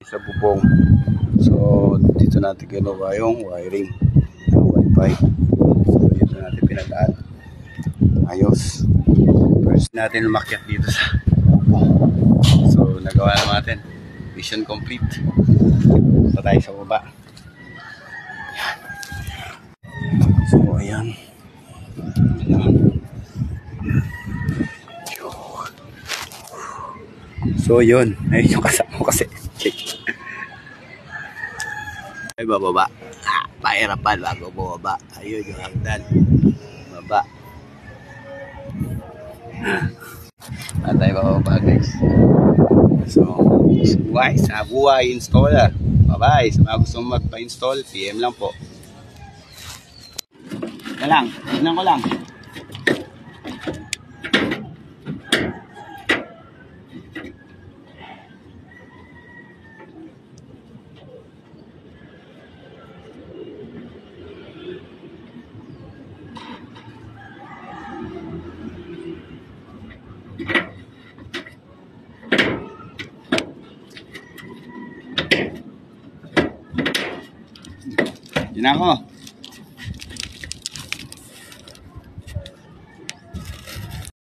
sa bubong. So dito natin kinuha yung wiring ng wifi. So dito natin pinadaan. Ayos. First natin lumakyat dito sa bubong. So nagawa naman natin. Mission complete. So tayo sa baba. So ayan. So yun, ayun yung kasama ko kasi. Ay bababa. Pahirapan bago bumaba. Ayun yung hagdan. Baba. Tayo bababa guys. So, sa buhay installer. Bye-bye. Sa mga gusto magpa-install, PM lang po. Tignan ko lang. Tignan ko.